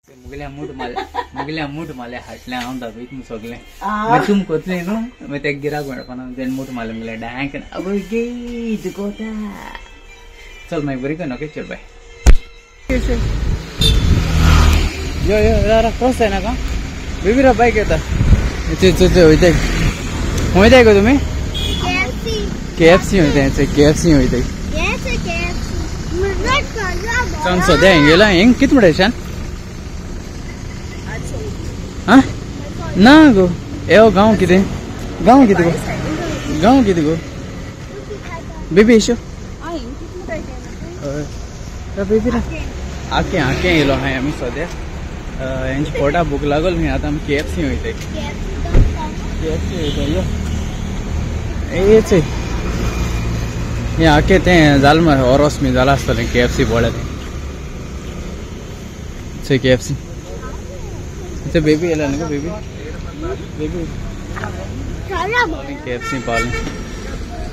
मुगल्या मूठ माले हाटले हांव दाखयत न्हू सगलें मागीर तुम कोतलें न्हू मागीर तेका गिराक मेळपाना तेणे मूठ मारलें मुगल्या डांक अगो गे दुखोता चल मागीर बरी कर ओके चल बाय यो यो जरा क्रॉस आहे ना का बेबी रा बाईक येता वयताय वयताय गो तुमी KFC वयताय KFC वयताय चल सद्या हिंग गेला हिंग कित म्हणटा हाँ ना गो ए गाँव कितें गो बेबी इशो बेबी रा आके येयलो हाय आमी सद्या हेंची पोटा भूक लागल न्ही आतां आमी KFC वयताय यो हेच हे आके तें जालें मरे ओरोस बी जालां आसतलें KFC बोळ्या तें KFC इथे बेबी येला न्हू बेबी KFC पावलें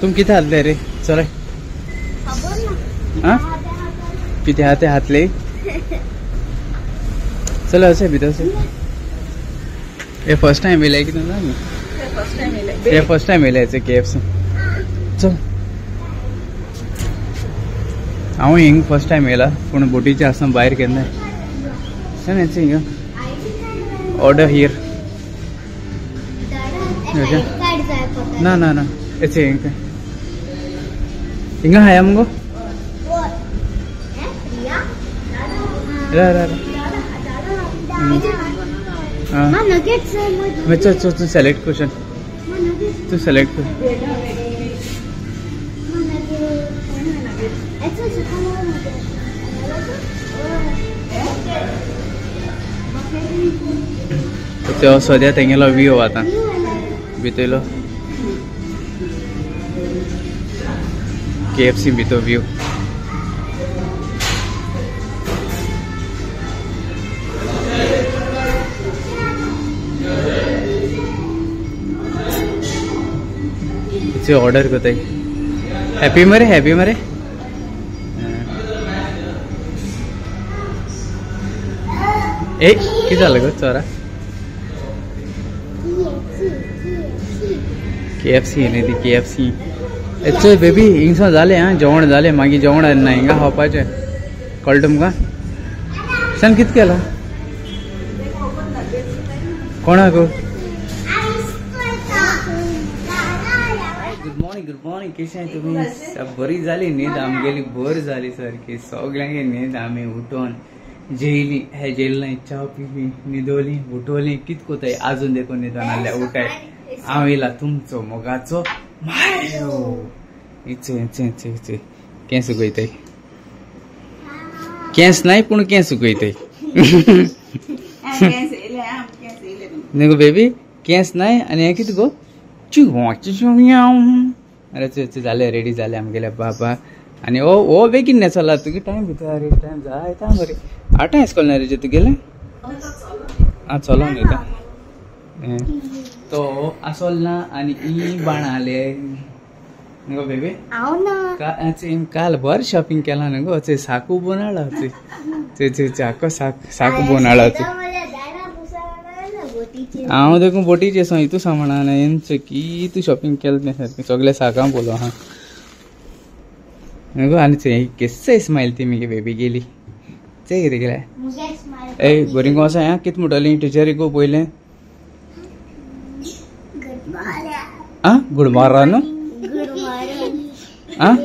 तुम कितें हातले रे चल हाँ कितें हाते हातले चलो असे भितर से ये फर्स्ट टाइम येयलें कितें ना ये फर्स्ट टाइम येयलें KFC चल हांव हिंग फर्स्ट टाइम येयला पूण बोटीचे आसतना भायर केन्ना हिंगा ऑर्डर हियर ना ना ना ऐसे हिंगा हाय मुगो तू सेलेक्ट क्वेश्चन तू सेलेक्ट कर तो सद्या तेंगेलो व्यू आतां भितरलो KFC भितर व्यू ऑर्डर करताय हैप्पी मरे ए कितें जालें गो चोरा KFC न्ही ती KFC चल बेबी हिंगसो जालें आं जेवण जालें मागीर जेवण ना हिंगा खावपाचें कळ्ळें तुमकां सांग कितें केलां कोणाक गुड मॉर्निंग कशें तुमी बरी जाली न्हीद आमगेली बर जाली सारकी सगळ्यांगे न्हीद आमी उठोन जेयली हे जेयली च्या पिली न्हिदोली उठोली कित कोताय आजून देखून न्हिदोन नाल्या उठाय हांव येयला तुमचो मोगाचो मायो इचे कें सुकयताय केंस नाय पूण कें सुकयताय न्हू बेबी केंस नाय आनी हें कितें गो अरे चल जालें रेडी जालें आमगेल्या बाबा आनी ओ बेगीन न्हे चला तुगे टायम भितर रे टायम जायता मरे 8 इस्कॉल ना रे तुगेलें आं चलो न्ही तो आसोल ना आनी ई बाणाले न्हू बेबी काल बर शॉपिंग केला न्हू गो साकू बोनाळा चाको साकू बोनाळा हांव देखून बोटीचे सो तू सामाना की तू शॉपिंग केलें सारकें सगळें साकां बोलो हा न्हू गो आनी केस स्मायल ती मगे बेबी गेली ते कितें केलें ए बरी गो आसा कितें म्हणटली टिचरी गो पयलें आं गुड मॉर्निंग न्हू आं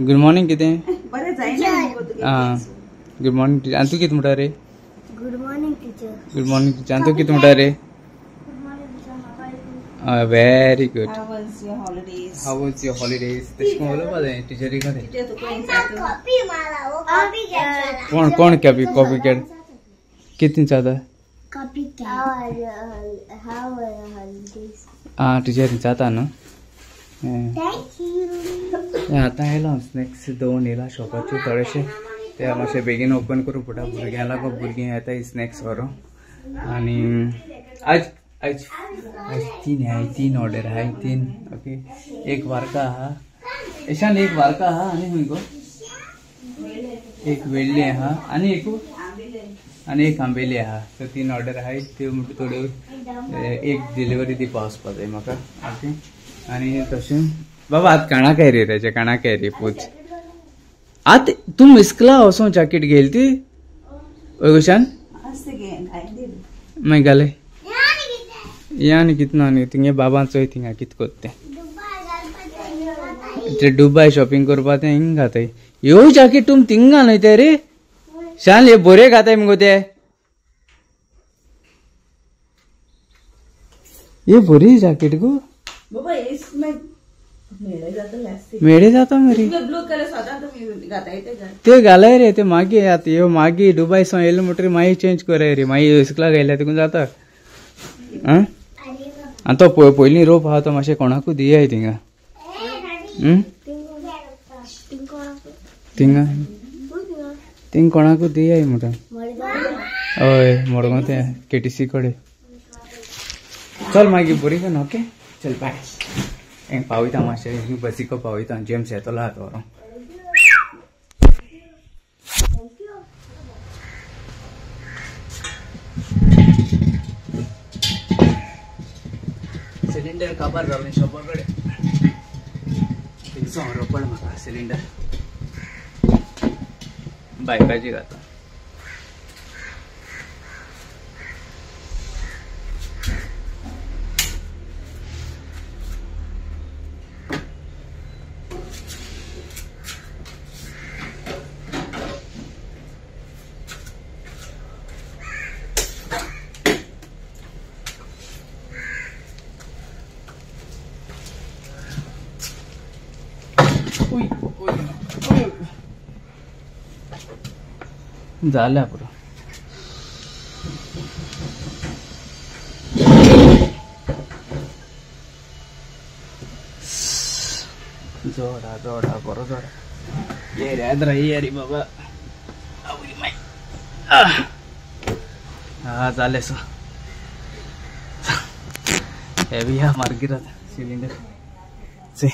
गुड मॉर्निंग कितें आं गुड मॉर्निंग टीचर आनी तू कितें म्हणटा रे गुड मॉर्निंग टीचर आनी तू कितें म्हणटा रे very good how was your holidays तशें उलोवपा जाय टिचरी कडेन कोण कॉपी कॅट कितें जाता आं टिचर जाता न्हू आतां येयलो स्नॅक्स दोन येयला शॉपाचे थोडेशे ते मातशें बेगीन ओपन करूं पडटा भुरग्यां लागून भुरगीं येताय स्नॅक्स व्हरों आनी आज तीन ऑर्डर आहाय 3 ओके एक वार्का आहा ईशान एक वार्का आहा आनी खंय गो एक वेल्ली आहा आणि एक आंबेली आहा. तर 3 ऑर्डर आहे. ते थोडे एक डिलिव्हरी दी पावस पाहिजे म्हाका. ओके. आणि तशें बाबा आत काणा काय रे त्याचे काणा काय रे पूछ. आत तू मिस्कला वसो जॅकेट घेल ती ओगशान मैं गाले यानी कितना नहीं तिंगे बाबा चोय थिंगा कित कोते ते दुबई शॉपिंग करपा ते हिंग घाताय. यो जॅकेट तुम तिंगा नाही ते रे शान ये बोरे घाताय मगो ते ये बोरी जॅकेट गो बाबा इसमें मेळे जाता मरी ब्लू कलर साधा तुम्ही घाताय ते घालाय रे. ते मागे आता यो मागे दुबई सो येलो मोटर माई चेंज कराय रे. माई इसकला गेल्या तिकून जाता. आता पयली रोप आहा तो मातशें कोणाकू दियाय थिंगा. थिंग कोणाकू दियाय म्हणटा. हय मडगो ते केटीसी कडे. चल मागीर बरी कर ओके. चल बाय. पावयता मातशें बसीको पावयता. जेम्स येतलो आतां व्हरोंक. सिलिंडर काबार जालें शॉपा कडेन. थिंगसो रोपड म्हाका सिलिंडर बायकाची घाता. झाल्या पुरो. जोडा जोडा बरो जोडा. ये रे बाबा. हा झाले सो हेवी हा मार्गिरात सिलिंडर चे.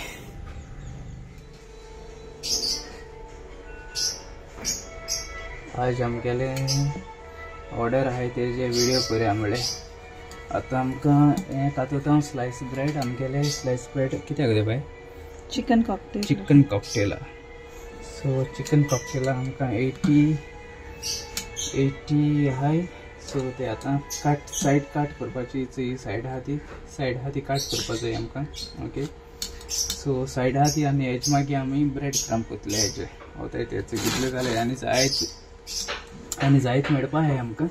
आज आमगेले ऑर्डर आहे तेजे व्हिडिओ करूया म्हणले. आता आमकां हें तातूंत स्लायस ब्रेड आमगेले स्लायस ब्रेड कित्याक दे bye chicken cocktail. So chicken कॉकटेला आमकां 80 आहाय. सो ते आतां सायड काट करपाची. सायड आहा ती काट करपाक जाय आमकां. ओके. सो सायड आहा ती आनी हेज मागीर आमी ब्रेड क्रम करतले हेजे. होता तेचे कितले जाले आनी जायत मेळपा आहाय आमकां.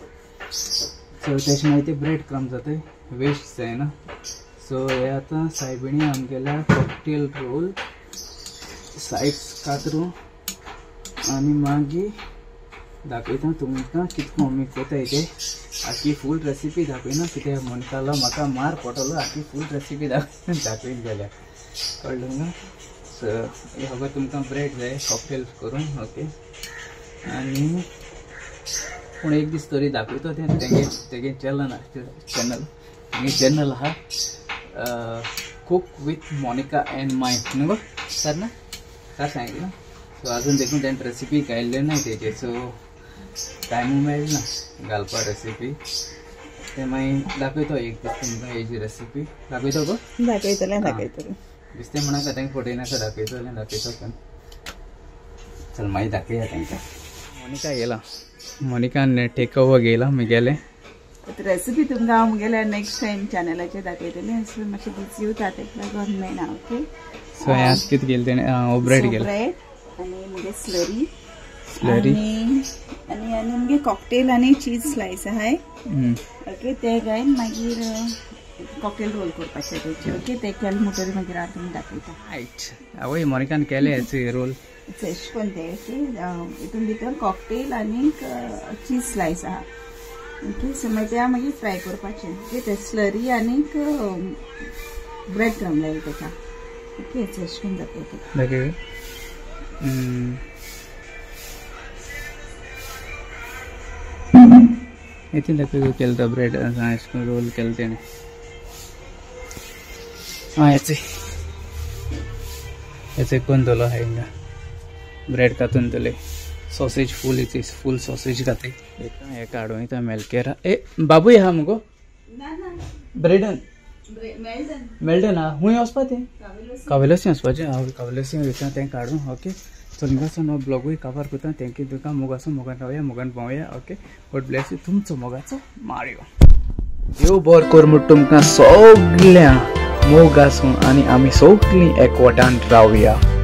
सो तेचे मागीर ते ब्रेड क्रम जाताय वेस्ट जायना. सो हे आतां सायबिणी आमगेल्या कॉकटेल रोल सायड्स कातरू आनी मागीर दाखयता तुमकां कितको आमी कोताय ते. आखी फूल रेसिपी दाखयना कित्याक म्हणटालो म्हाका मार पडटलो. आखी फूल रेसिपी दाखयत गेल्या कळ्ळें तुमकां. सो हे तुमकां ब्रेड जाय कॉकटेल करून. ओके. आनी पूण एक दीस तरी दाखयता तेगे चॅनल आहा cook with Monica and my न्हू सर ना काय सांगितलं. सो अजून देखून त्याने रेसिपी घायल्ले नाही तेजे. सो टायम मेळना घालपा रेसिपी. ते मागीर दाखयतो एक दीस तुमकां हेजी रेसिपी. दाखयतो गो दाखयतले दिसते म्हणा तांकां फटयनाका दाखयतो पण. चल मागीर दाखया तांकां. मोनिका गेला. मोनिकान टेक ओवर गेला मुगेले. रेसिपी तुमकां हांव मुगेल्या नेक्स्ट टायम चॅनलाचेर दाखयतलें. सो मातशें बिजी उरता तेका लागून मेळना. ओके. सो हे आज कितें गेलें तेणें ब्रेड गेलें. ब्रेड आनी मुगे स्लरी आनी मुगे कॉकटेल आनी चीज स्लायस आहाय. ओके. ते घायन मागीर कॉकटेल रोल करपाचें तेचे. ओके. ते केले म्हणटरी मागीर हांव तुमकां दाखयता. रायट. आवय मोनिकान केले हेचे रोल फ्रेश पण ते. हितून भितर कॉकटेल आनी चीज स्लायस आहा. ओके. सो मागीर ते मागीर फ्राय करपाचें. ओके. ते स्लरी आनीक ब्रेड क्रम लायले तेका. ओके. फ्रेश पण जाता ते. इतलें दाखय केलं ब्रेड रोल केलं तेणें. हेचे कोण दलो आहाय हिंगा ब्रेड कातून दले. सॉसेज फूल सॉसेज घाताय हे काडून येता मेलकेरा ए बाबू हा मुगो ब्रेडन मेल्टन हा हुंय वचपा तें कावेलसी वचपाचें हांव कावेलसी वयता तें काडून ओके सो हिंगासून हांव ब्लॉगूय कवर करता थँक्यू तुका मोगासून मोगान रावया मोगान पावया ओके गॉड ब्लेस यू तुमचो मोगाचो मारयो देव बरो कर म्हूण तुमकां सगळ्या मोग आसूं आनी आमी सगळीं एकवटान रावया.